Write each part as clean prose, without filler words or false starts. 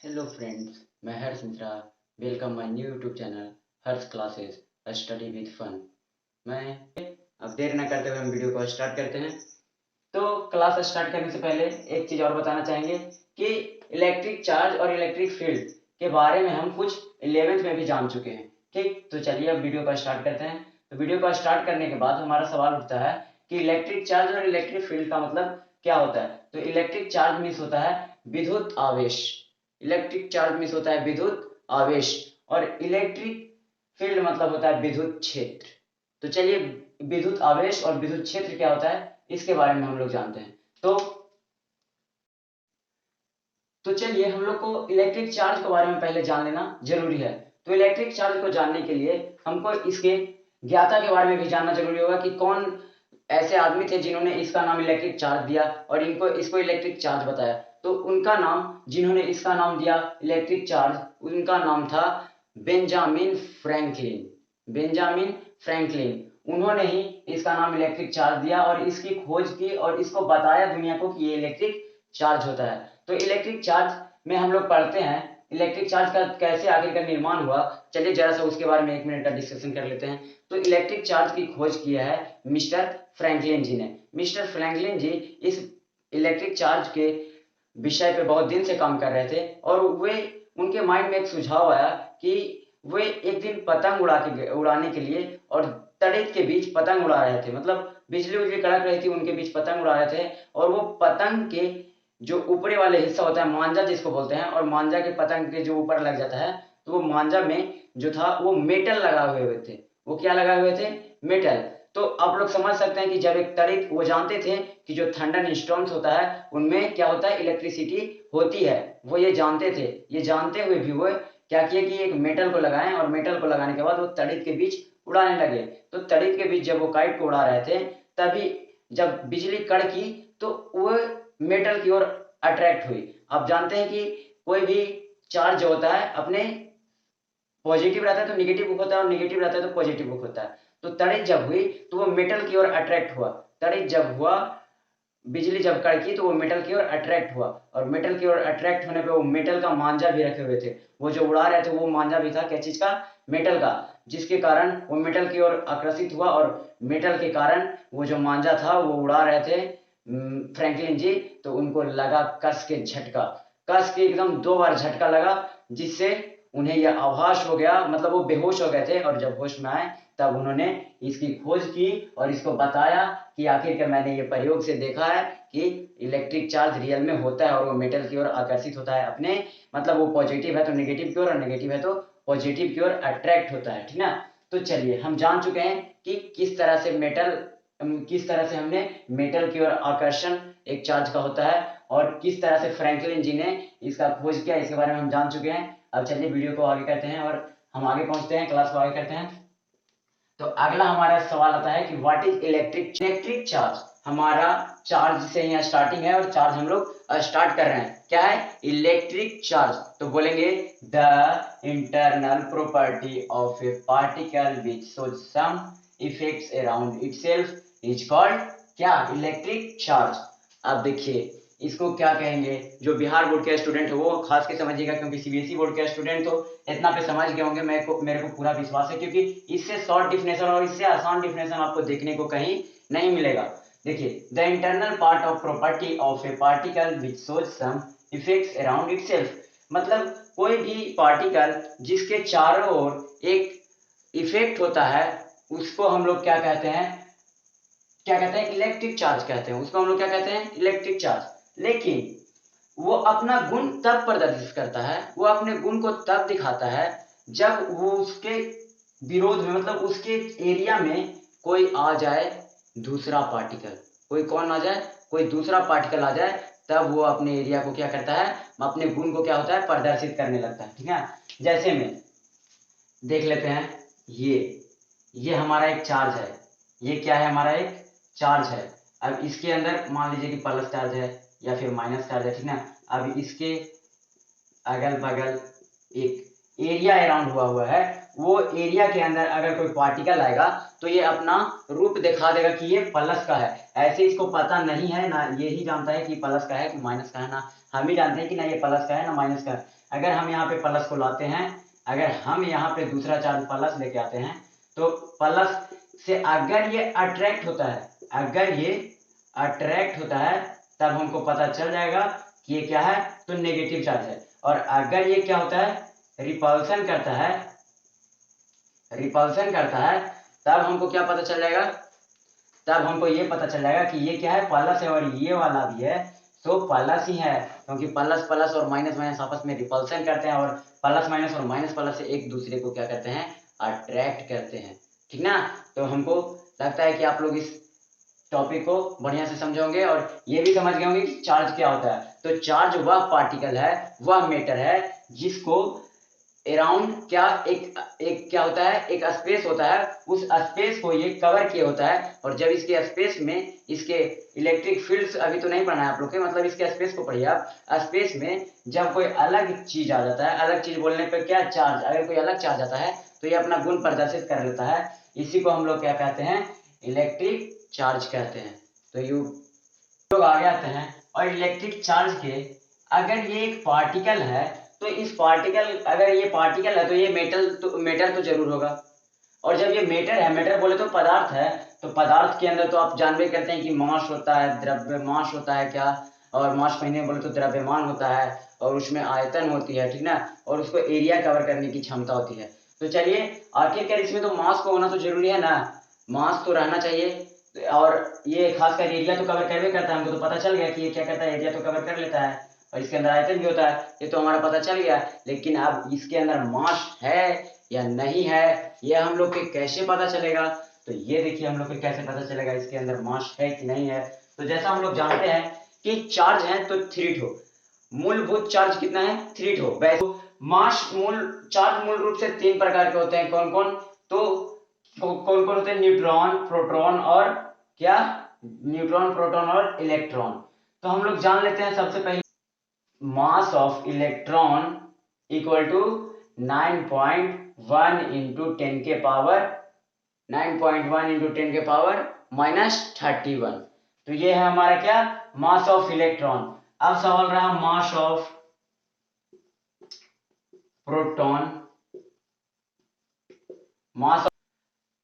Hello friends, मैं Harsh Mishra. Welcome my new YouTube channel Harsh classes study with fun. मैं अब देर न करते हुए हम वीडियो को स्टार्ट करते हैं। तो क्लास स्टार्ट करने से पहले एक चीज़ और बताना चाहेंगे कि इलेक्ट्रिक चार्ज और इलेक्ट्रिक फील्ड के बारे में हम कुछ 11th में भी जान चुके हैं। ठीक, तो चलिए अब वीडियो को स्टार्ट करते हैं। तो वीडियो को स्टार्ट करने के बाद हमारा सवाल उठता है कि इलेक्ट्रिक चार्ज और इलेक्ट्रिक फील्ड का मतलब क्या होता है। तो इलेक्ट्रिक चार्ज मीन्स होता है विद्युत आवेश। इलेक्ट्रिक चार्ज मीन्स होता है विद्युत आवेश और इलेक्ट्रिक फील्ड मतलब होता है विद्युत क्षेत्र। तो चलिए विद्युत आवेश और विद्युत क्षेत्र क्या होता है इसके बारे में हम लोग जानते हैं। तो चलिए हम लोग को इलेक्ट्रिक चार्ज के बारे में पहले जान लेना जरूरी है। तो इलेक्ट्रिक चार्ज को जानने के लिए हमको इसके ज्ञाता के बारे में भी जानना जरूरी होगा कि कौन ऐसे आदमी थे जिन्होंने इसका नाम इलेक्ट्रिक चार्ज दिया और इनको इसको इलेक्ट्रिक चार्ज बताया। तो उनका नाम, जिन्होंने इसका नाम दिया इलेक्ट्रिक चार्ज, उनका नाम था बेंजामिन फ्रैंकलिन। बेंजामिन फ्रैंकलिन उन्होंने ही इसका नाम इलेक्ट्रिक चार्ज दिया और इसकी खोज की और इसको बताया दुनिया को कि ये इलेक्ट्रिक चार्ज होता है। तो इलेक्ट्रिक चार्ज में हम लोग पढ़ते हैं इलेक्ट्रिक चार्ज का कैसे आखिरकार निर्माण हुआ। चलिए जरा सा उसके बारे में 1 मिनट का डिस्कशन कर लेते हैं। तो इलेक्ट्रिक चार्ज की खोज किया है मिस्टर फ्रैंकलिन जी ने। मिस्टर फ्रैंकलिन जी इस इलेक्ट्रिक चार्ज के विषय पे बहुत दिन से काम कर रहे थे और वे उनके माइंड में एक सुझाव आया कि वे एक दिन पतंग उड़ाने के लिए और तड़ित के बीच पतंग उड़ा रहे थे। मतलब बिजली उजली कड़क रही थी, उनके बीच पतंग उड़ा रहे थे और वो पतंग के जो ऊपरी वाले हिस्सा होता है मांजा जिसको बोलते हैं, और मांजा के पतंग के जो ऊपर लग जाता है, तो वो मांजा में जो था वो मेटल लगाए हुए थे। वो क्या लगाए हुए थे? मेटल। तो आप लोग समझ सकते हैं कि जब एक तड़ित, वो जानते थे कि जो थंडर स्टोन्स होता है उनमें क्या होता है, इलेक्ट्रिसिटी होती है। वो ये जानते थे। ये जानते हुए भी वो क्या किए कि एक मेटल को लगाएं और मेटल को लगाने के बाद वो तड़ित के बीच उड़ाने लगे। तो तड़ित के बीच जब वो काइट को उड़ा रहे थे तभी जब बिजली कड़की तो वो मेटल की ओर अट्रैक्ट हुई। आप जानते हैं कि कोई भी चार्ज होता है अपने पॉजिटिव रहता है तो निगेटिव बुक होता है और निगेटिव रहता है तो पॉजिटिव बुक होता है। तो तड़ित जब हुई तो वो मेटल की ओर अट्रैक्ट हुआ। तड़ित जब हुआ, बिजली जब कड़की तो वो मेटल की ओर अट्रैक्ट हुआ और मेटल की ओर अट्रैक्ट होने पे वो मेटल का मांझा भी रखे हुए थे। वो जो उड़ा रहे थे वो मांझा भी था क्या चीज का? मेटल का। जिसके कारण वो मेटल की ओर आकर्षित हुआ और मेटल के कारण वो जो मांझा था वो उड़ा रहे थे फ्रैंकलिन जी, तो उनको लगा कस के झटका। कस के एकदम 2 बार झटका लगा जिससे उन्हें यह आभास हो गया, मतलब वो बेहोश हो गए थे और जब होश में आए तब उन्होंने इसकी खोज की और इसको बताया कि आखिरकार मैंने ये प्रयोग से देखा है कि इलेक्ट्रिक चार्ज रियल में होता है और वो मेटल की ओर आकर्षित होता है अपने, मतलब वो पॉजिटिव है तो नेगेटिव की ओर और नेगेटिव है तो पॉजिटिव की ओर अट्रैक्ट होता है। ठीक ना? तो चलिए हम जान चुके हैं कि किस तरह से हमने मेटल की ओर आकर्षण एक चार्ज का होता है और किस तरह से फ्रैंकलिन जी ने इसका खोज किया, इसके बारे में हम जान चुके हैं। अब चलिए वीडियो को आगे करते हैं और हम आगे पहुंचते हैं, क्लास को आगे करते हैं। तो अगला हमारा सवाल आता है कि व्हाट इज इलेक्ट्रिक चार्ज। हमारा चार्ज से यहाँ स्टार्टिंग है और चार्ज हम लोग स्टार्ट कर रहे हैं। क्या है? Electric charge. तो बोलेंगे the internal property of a particle which shows some effects around itself is called क्या? Electric charge. अब देखिए इसको क्या कहेंगे, जो बिहार बोर्ड के स्टूडेंट है वो खास के समझिएगा क्योंकि सीबीएसई बोर्ड के स्टूडेंट तो इतना पे समझ गए होंगे। मेरे को पूरा विश्वास है क्योंकि इससे शॉर्ट डिफिनेशन और इससे आसान डिफिनेशन आपको देखने को कहीं नहीं मिलेगा। देखिए the internal part of property of a particle which shows some effects around itself, मतलब कोई भी पार्टिकल जिसके चारों ओर एक इफेक्ट होता है उसको हम लोग क्या कहते हैं? इलेक्ट्रिक चार्ज कहते हैं। उसको हम लोग क्या कहते हैं? Electric charge. लेकिन वो अपना गुण तब प्रदर्शित करता है, वो अपने गुण को तब दिखाता है जब वो उसके विरोध में, मतलब उसके एरिया में कोई आ जाए दूसरा पार्टिकल। कोई कौन आ जाए? कोई दूसरा पार्टिकल आ जाए, तब वो अपने एरिया को क्या करता है, अपने गुण को क्या होता है, प्रदर्शित करने लगता है। ठीक है? जैसे में देख लेते हैं, ये हमारा एक चार्ज है। ये क्या है? हमारा एक चार्ज है। अब इसके अंदर मान लीजिए कि प्लस चार्ज है या फिर माइनस चार्ज है। ठीक ना? अब इसके अगल बगल एक एरिया अराउंड हुआ है। वो एरिया के अंदर अगर कोई पार्टिकल आएगा तो ये अपना रूप दिखा देगा कि ये प्लस का है। ऐसे इसको पता नहीं है ना, ये ही जानता है कि प्लस का है कि माइनस का है, ना हम ही जानते हैं कि ना ये प्लस का है ना माइनस का है। अगर हम यहाँ पे प्लस को लाते हैं, अगर हम यहाँ पे दूसरा चार्ज प्लस लेके आते हैं, तो प्लस से अगर ये अट्रैक्ट होता है, अगर ये अट्रैक्ट होता है, तब हमको पता चल जाएगा कि ये क्या है, तो नेगेटिव चार्ज है। और अगर ये क्या होता है, रिपल्सन करता है, रिपल्सन करता है, तब हमको क्या पता चल जाएगा, तब हमको ये पता चल जाएगा कि ये क्या है, प्लस है, और ये वाला भी है तो प्लस ही है, क्योंकि प्लस प्लस और माइनस माइनस आपस में रिपल्सन करते हैं, और प्लस माइनस और माइनस प्लस से एक दूसरे को क्या करते हैं, अट्रैक्ट करते हैं, ठीक ना। तो हमको लगता है कि आप लोग इस टॉपिक को बढ़िया से समझे होंगे और ये भी समझ गए होंगे कि चार्ज क्या होता है। तो चार्ज वह पार्टिकल है, वह मैटर है जिसको अराउंड क्या एक क्या होता है, एक स्पेस होता है, उस स्पेस को ये कवर किए होता है, और जब इसके स्पेस में इसके इलेक्ट्रिक फील्ड्स अभी तो नहीं पढ़ना है आप लोग के, मतलब इसके स्पेस को पढ़िए आप। स्पेस में जब कोई अलग चीज आ जाता है, अलग चीज बोलने पर क्या, चार्ज, अगर कोई अलग चार्ज आता है तो ये अपना गुण प्रदर्शित कर लेता है, इसी को हम लोग क्या कहते हैं, इलेक्ट्रिक चार्ज कहते हैं। तो यू लोग आगे आते हैं, और इलेक्ट्रिक चार्ज के अगर ये एक पार्टिकल है, तो इस पार्टिकल, अगर ये पार्टिकल है तो ये मैटर तो जरूर होगा, और जब ये मैटर है, मैटर बोले तो पदार्थ है, तो पदार्थ के अंदर तो आप जानबे करते हैं कि मास होता है, द्रव्यमास होता है क्या, और मास महीने बोले तो द्रव्यमान होता है, और उसमें आयतन होती है, ठीक ना, और उसको एरिया कवर करने की क्षमता होती है। तो चलिए, आखिरकार इसमें तो मास को होना तो जरूरी है ना, मास तो रहना चाहिए, और ये खासकर एरिया तो कवर करवे करता है, हमको तो पता चल गया कि ये क्या करता है, एरिया तो कवर कर लेता है, और इसके अंदर आयतन भी होता है, ये तो हमारा पता चल गया। लेकिन अब इसके अंदर मास है या नहीं है, ये हम लोग के कैसे पता चलेगा, तो ये देखिए हम लोग को कैसे पता चलेगा इसके अंदर मास है कि नहीं है। तो जैसा हम लोग जानते हैं कि चार्ज है तो 3 मूलभूत चार्ज कितना है, 3 वैसे मास चार्ज मूल रूप से 3 प्रकार के होते हैं, कौन कौन, तो कौन कौन होते हैं, न्यूट्रॉन, प्रोटॉन और क्या, न्यूट्रॉन, प्रोटॉन और इलेक्ट्रॉन। तो हम लोग जान लेते हैं सबसे पहले mass of electron equal to 9.1 into 10 के पावर 9.1 इंटू 10 के पावर -31। तो ये है हमारा क्या, मास ऑफ इलेक्ट्रॉन। अब सवाल रहा मास ऑफ प्रोटॉन, मास,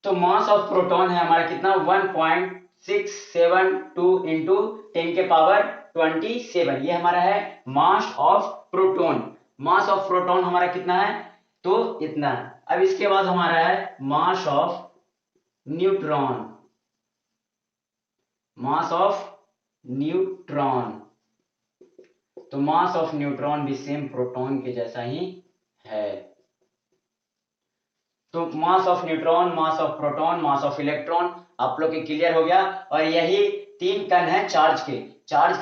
तो मास ऑफ प्रोटॉन है हमारा कितना, 1.672 इंटू 10 के पावर 27, ये हमारा है mass of proton. Mass of proton हमारा कितना है, तो इतना। अब इसके बाद हमारा है mass of neutron, mass of neutron, तो मास ऑफ न्यूट्रॉन भी सेम प्रोटॉन के जैसा ही है। तो mass of neutron, mass of proton, mass of electron आप लोग के क्लियर हो गया। और यही 3 कण है चार्ज के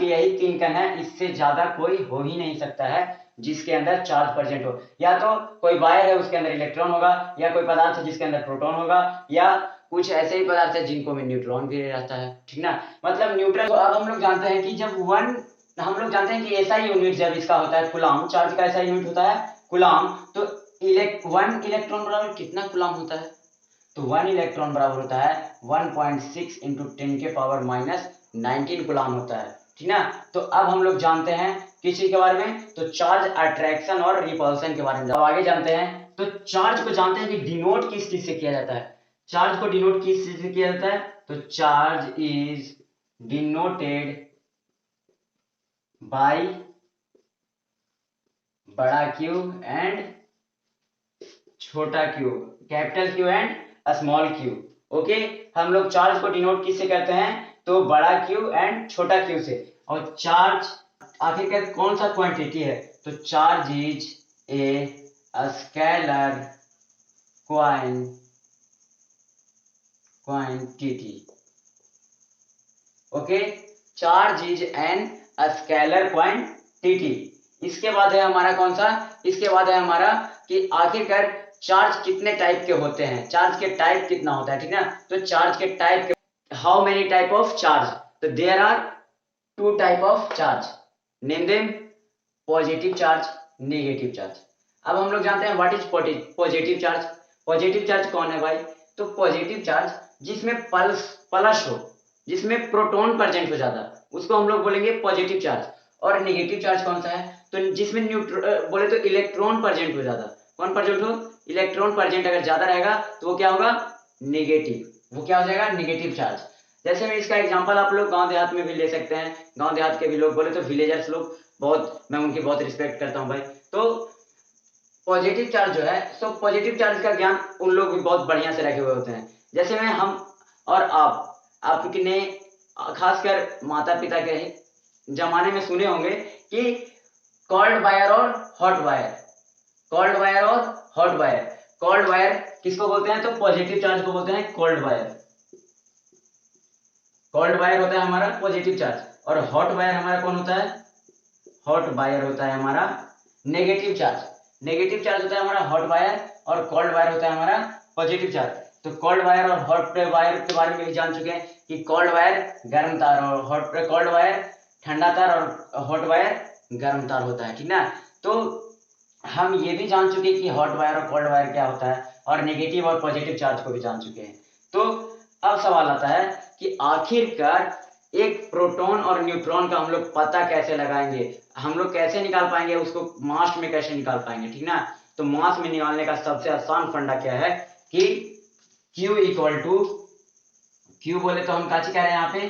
यही 3 कण है, इससे ज्यादा कोई हो ही नहीं सकता है जिसके अंदर चार्ज प्रेजेंट हो। या तो कोई वायर है उसके अंदर इलेक्ट्रॉन होगा, या कोई पदार्थ है जिसके अंदर प्रोटॉन होगा, या कुछ ऐसे ही पदार्थ है जिनको में न्यूट्रॉन भी रहता है, ठीक ना। मतलब न्यूट्रॉन, तो अब हम लोग जानते हैं कि जब हम लोग जानते हैं कि ऐसा यूनिट जब इसका होता है कूलाम, चार्ज का ऐसा यूनिट होता है कूलाम, तो 1 इलेक्ट्रॉन बराबर कितना कूलाम होता है, तो 1 इलेक्ट्रॉन बराबर होता है 1.6 इंटू 10 के पावर -19 कूलाम होता है, ठीक ना। तो अब हम लोग जानते हैं किस चीज के बारे में, तो चार्ज अट्रैक्शन और रिपल्सन के बारे में। अब आगे जानते हैं, तो चार्ज को जानते हैं कि डिनोट किस चीज से किया जाता है, चार्ज को डिनोट किस चीज से किया जाता है, तो चार्ज इज डिनोटेड बाय बड़ा क्यू एंड छोटा Q, capital Q and small Q. Okay, हम लोग चार्ज को डिनोट किससे करते हैं, तो बड़ा क्यू एंड छोटा क्यू से। और चार्ज आखिरकार कौन सा क्वांटिटी है, तो charge is a scalar quantity. Okay, charge is an scalar quantity. इसके बाद है हमारा कौन सा, इसके बाद है हमारा कि आखिरकार चार्ज कितने टाइप के होते हैं, चार्ज के टाइप कितना होता है, ठीक ना। तो चार्ज के type, how many type of charge, तो there are 2 type of charge, name them, positive charge, negative charge. अब हम लोग जानते हैं what is positive charge. Positive charge कौन है भाई, तो पॉजिटिव चार्ज जिसमें प्लस हो, जिसमें प्रोटॉन प्रेजेंट हो ज्यादा, उसको हम लोग बोलेंगे पॉजिटिव चार्ज। और नेगेटिव चार्ज कौन सा है? तो जिसमें बोले तो इलेक्ट्रॉन प्रेजेंट हो ज्यादा। कौन प्रेजेंट हो? इलेक्ट्रॉन प्रेजेंट अगर ज्यादा रहेगा तो वो क्या होगा? नेगेटिव। वो क्या हो जाएगा? Negative charge. जैसे मैं इसका एग्जांपल आप लोग गांव देहात में भी ले सकते हैं। गांव देहात के भी लोग बोले तो विलेजर्स लोग, बहुत मैं उनकी बहुत रिस्पेक्ट करता हूँ भाई। तो पॉजिटिव चार्ज जो है, सो पॉजिटिव चार्ज का ज्ञान उन लोग भी बहुत बढ़िया से रखे हुए होते हैं। जैसे में हम और आपने खासकर माता पिता के जमाने में सुने होंगे कि कॉल्ड वायर और हॉट वायर, कॉल्ड वायर और हॉट वायर। कॉल्ड वायर किसको बोलते हैं? तो पॉजिटिव चार्ज को बोलते हैं कॉल्ड वायर। कॉल्ड वायर होता है हमारा पॉजिटिव चार्ज, और हॉट वायर हमारा कौन होता है? हॉट वायर होता है हमारा नेगेटिव चार्ज। नेगेटिव चार्ज होता है हमारा हॉट वायर, और कोल्ड वायर होता है हमारा पॉजिटिव चार्ज। तो कोल्ड वायर और हॉट वायर के बारे में भी जान चुके हैं कि कोल्ड वायर गर्म तार, और हॉट कोल्ड वायर ठंडा तार, और हॉट वायर गर्म तार होता है, ठीक ना। तो हम ये भी जान चुके हैं कि हॉट वायर और कोल्ड वायर क्या होता है, और नेगेटिव और पॉजिटिव चार्ज को भी जान चुके हैं। तो अब सवाल आता है कि आखिरकार एक प्रोटॉन और न्यूट्रॉन का हम लोग पता कैसे लगाएंगे, हम लोग कैसे निकाल पाएंगे उसको, मास में कैसे निकाल पाएंगे, ठीक ना। तो मास में निकालने का सबसे आसान फंडा क्या है कि Q इक्वल टू, Q बोले तो हम क्या कह रहे हैं यहाँ पे?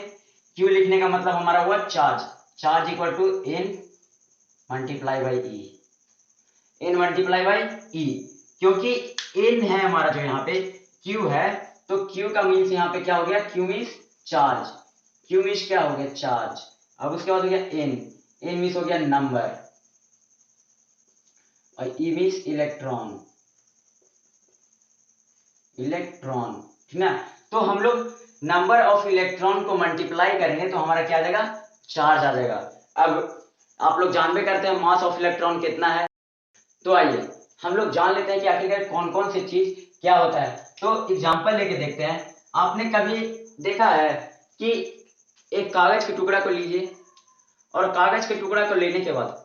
Q लिखने का मतलब हमारा हुआ charge, charge equal to N multiply by E, N multiply by E। क्योंकि N है हमारा जो यहाँ पे, Q है, तो Q का मीन्स यहाँ पे क्या हो गया? Q means charge, Q means क्या हो गया? चार्ज। अब उसके बाद हो गया N, N मीन्स हो गया नंबर, और E मीन्स इलेक्ट्रॉन, इलेक्ट्रॉन, ठीक ना। तो हम लोग नंबर ऑफ इलेक्ट्रॉन को मल्टीप्लाई करेंगे तो हमारा क्या आ जाएगा? चार्ज आ जाएगा। अब आप लोग जानबे करते हैं मास ऑफ इलेक्ट्रॉन कितना है। तो आइए हम लोग जान लेते हैं कि आखिरकार कौन कौन सी चीज क्या होता है। तो एग्जांपल लेके देखते हैं। आपने कभी देखा है कि एक कागज के टुकड़ा को लीजिए, और कागज के टुकड़ा को लेने के बाद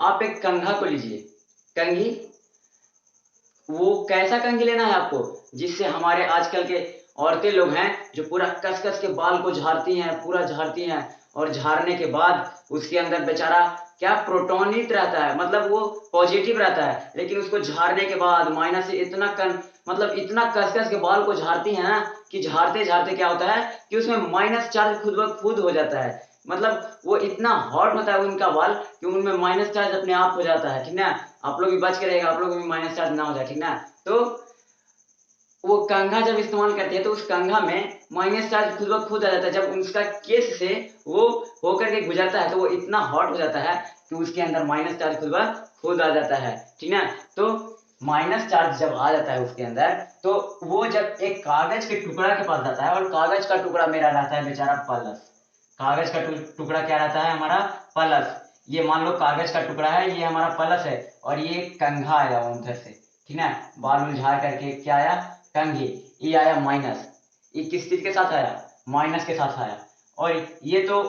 आप एक कंघा को लीजिए, कंघी, वो कैसा कंघी लेना है आपको? जिससे हमारे आजकल के औरतें लोग हैं जो पूरा कस कस के बाल को झाड़ती हैं, पूरा झाड़ती हैं, और झाड़ने के बाद उसके अंदर बेचारा क्या प्रोटोनित रहता है, मतलब वो पॉजिटिव रहता है, लेकिन उसको झाड़ने के बाद माइनस से मतलब इतना कस कस के बाल को झाड़ती है ना कि झाड़ते झाड़ते क्या होता है कि उसमें माइनस चार्ज खुद ब खुद हो जाता है। मतलब वो इतना हॉट होता है उनका बाल कि उनमें माइनस चार्ज अपने आप हो जाता है, ठीक ना। आप लोग भी बच के रहेगा, आप लोग भी माइनस चार्ज ना हो जाए, ठीक ना। तो वो कंघा जब इस्तेमाल करते हैं तो उस कंघा में माइनस चार्ज खुद ब खुद आ जाता है। जब उसका केस से वो होकर के गुजरता है तो वो इतना हॉट हो जाता है कि उसके अंदर माइनस चार्ज खुद ब खुद आ जाता है, ठीक ना। तो माइनस चार्ज जब आ जाता है उसके अंदर, तो वो जब एक कागज के टुकड़ा के पास जाता है, और कागज का टुकड़ा मेरा रहता है बेचारा पलस, कागज का टुकड़ा क्या रहता है हमारा? पलस। ये मान लो कागज का टुकड़ा है, ये हमारा पलस है, और ये कंघा आया उधर से, ठीक ना। बाल उलझा करके क्या आया? कंघी। ये आया माइनस, ये किस चीज के साथ आया? माइनस के साथ आया। और ये तो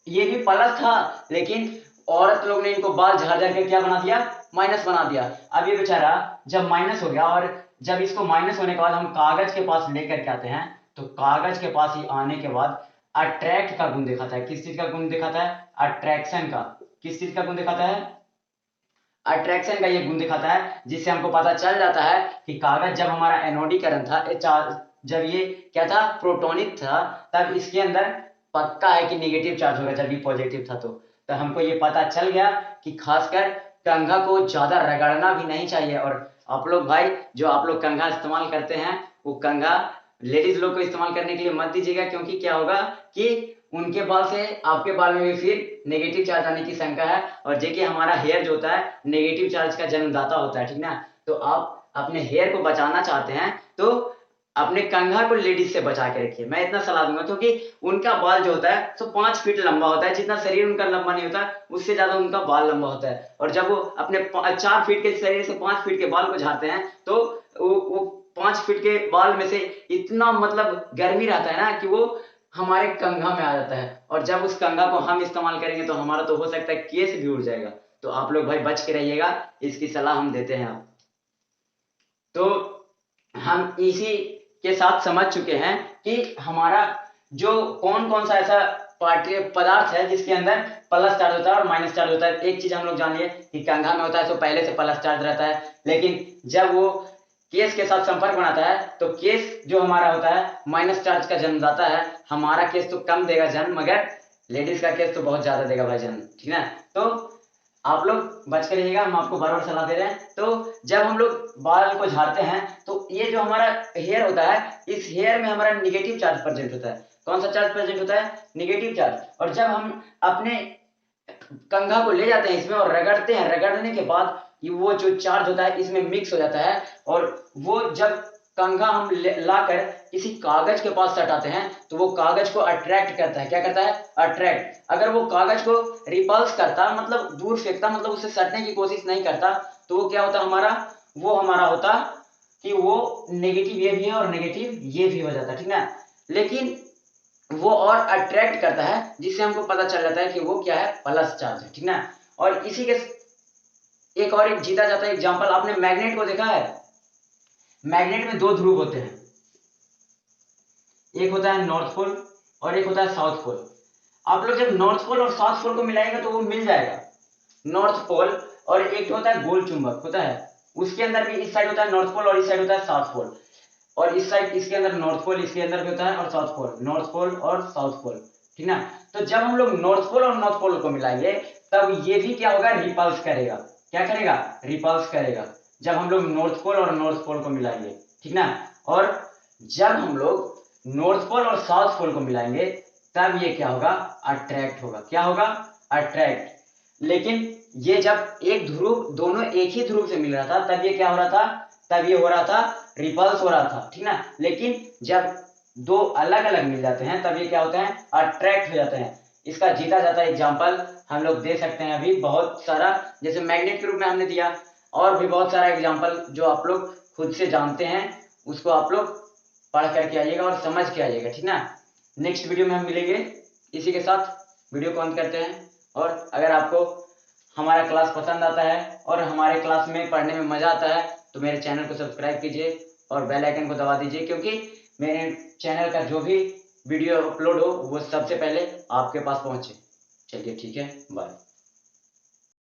ये भी पलस था, लेकिन औरत लोग ने इनको बाल झाड़ झाड़ के क्या बना दिया? माइनस बना दिया। अब ये बेचारा जब माइनस हो गया, और जब इसको माइनस होने के बाद हम कागज के पास लेकर के आते हैं, तो कागज के पास ही आने के बाद अट्रैक्ट का गुण दिखाता है। किस चीज का गुण दिखाता है? अट्रैक्शन का। किस चीज का गुण दिखाता है? अट्रैक्शन का ये गुण दिखाता है, जिससे हमको पता चल जाता है कि कागज जब हमारा एनोडीकरण था, जब ये क्या था? प्रोटोनिक था, तब इसके अंदर पक्का है कि नेगेटिव चार्ज होगा, जब ये पॉजिटिव था। तो हमको ये पता चल गया कि खासकर कंघा को ज्यादा रगड़ना भी नहीं चाहिए। और आप लोग भाई, जो आप लोग कंघा इस्तेमाल करते हैं, वो कंघा लेडीज लोग को इस्तेमाल करने के लिए मत दीजिएगा, क्योंकि क्या होगा कि उनके बाल से आपके बाल में भी फिर नेगेटिव चार्ज आने की शंका है। और देखिए हमारा हेयर जो होता है नेगेटिव चार्ज का जन्मदाता होता है, ठीक ना। तो आप अपने हेयर को बचाना चाहते हैं तो अपने कंघा को लेडीज से बचा के रखिए, मैं इतना सलाह दूंगा। क्योंकि उनका बाल जो होता है तो 5 फीट लंबा होता है, जितना शरीर उनका लंबा नहीं होता उससे ज्यादा उनका बाल लंबा होता है। और जब वो अपने 4 फीट के शरीर से 5 फीट के बाल को झाड़ते हैं, तो वो 5 फीट के बाल में से इतना मतलब गर्मी रहता है ना कि वो हमारे कंघा में आ जाता है। और जब उस कंघा को हम इस्तेमाल करेंगे तो हमारा तो हो सकता है केस भी उड़ जाएगा। तो आप लोग भाई बच के रहिएगा, इसकी सलाह हम देते हैं। आप तो हम इसी के साथ समझ चुके हैं कि हमारा जो कौन कौन सा ऐसा पदार्थ है जिसके अंदर प्लस चार्ज होता है और माइनस चार्ज होता है। एक चीज हम लोग जान लिए कि कंघा में होता है तो पहले से प्लस चार्ज रहता है, लेकिन जब वो केस के साथ संपर्क बनाता है तो केस जो हमारा होता है माइनस चार्ज का जन्म जाता है। हमारा केस तो कम देगा जन्म, मगर लेडीज का केस तो बहुत ज्यादा देगा भाई जन्म, ठीक है। तो आप लोग बच कर रहिएगा, हम आपको बार बार सलाह दे रहे हैं। तो जब हम लोग बाल को झाड़ते हैं तो ये जो हमारा हेयर होता है, इस हेयर में हमारा निगेटिव चार्ज प्रेजेंट होता है। कौन सा चार्ज प्रेजेंट होता है? Negative charge. और जब हम अपने कंघा को ले जाते हैं इसमें और रगड़ते हैं, रगड़ने के बाद वो जो चार्ज होता है इसमें मिक्स हो जाता है, और वो जब कंघा हम लाकर किसी कागज के पास सटाते हैं तो वो कागज को अट्रैक्ट करता है। क्या करता है? अट्रैक्ट। अगर वो कागज को रिपल्स करता, मतलब दूर फेंकता, मतलब उससे सटने की कोशिश नहीं करता, तो वो क्या होता हमारा? वो हमारा होता कि वो नेगेटिव ये भी है और नेगेटिव ये भी हो जाता, ठीक ना। लेकिन वो और अट्रैक्ट करता है, जिससे हमको पता चल जाता है कि वो क्या है? प्लस चार्ज है, ठीक ना। और इसी के एक और एक जीता जाता है एग्जांपल, आपने मैग्नेट को देखा है? मैग्नेट में दो ध्रुव होते हैं, एक होता है नॉर्थ पोल और एक होता है साउथ पोल। आप लोग जब नॉर्थ पोल और साउथ पोल को मिलाएंगे तो वो मिल जाएगा नॉर्थ पोल। और एक होता है गोल चुंबक होता है, उसके अंदर भी इस साइड होता है नॉर्थ पोल और इस साइड होता है साउथ पोल, और इस साइड इसके अंदर नॉर्थ पोल, इसके अंदर भी होता है, और साउथ पोल, नॉर्थ पोल और साउथ पोल, ठीक ना। तो जब हम लोग नॉर्थ पोल और नॉर्थ पोल को मिलाएंगे तब ये भी क्या होगा? रिपल्स करेगा। क्या करेगा? रिपल्स करेगा, जब हम लोग नॉर्थ पोल और नॉर्थ पोल को मिलाएंगे, ठीक ना। और जब हम लोग नॉर्थ पोल और साउथ पोल को मिलाएंगे तब ये क्या होगा? अट्रैक्ट होगा। क्या होगा? अट्रैक्ट। लेकिन ये जब एक ध्रुव, दोनों एक ही ध्रुव से मिल रहा था तब ये क्या हो रहा था? तब ये हो रहा था रिपल्स हो रहा था, ठीक ना। लेकिन जब दो अलग अलग मिल जाते हैं तब ये क्या होते हैं? अट्रैक्ट हो जाते हैं। इसका जीता जाता एग्जाम्पल हम लोग दे सकते हैं अभी बहुत सारा, जैसे मैग्नेट के रूप में हमने दिया, और भी बहुत सारा एग्जाम्पल जो आप लोग खुद से जानते हैं उसको आप लोग पढ़ करके आइएगा और समझ के आइएगा, ठीक ना। नेक्स्ट वीडियो में हम मिलेंगे। इसी के साथ वीडियो को अंत करते हैं। और अगर आपको हमारा क्लास पसंद आता है और हमारे क्लास में पढ़ने में मजा आता है तो मेरे चैनल को सब्सक्राइब कीजिए और बेल आइकन को दबा दीजिए, क्योंकि मेरे चैनल का जो भी वीडियो अपलोड हो वो सबसे पहले आपके पास पहुंचे। चलिए ठीक है, बाय।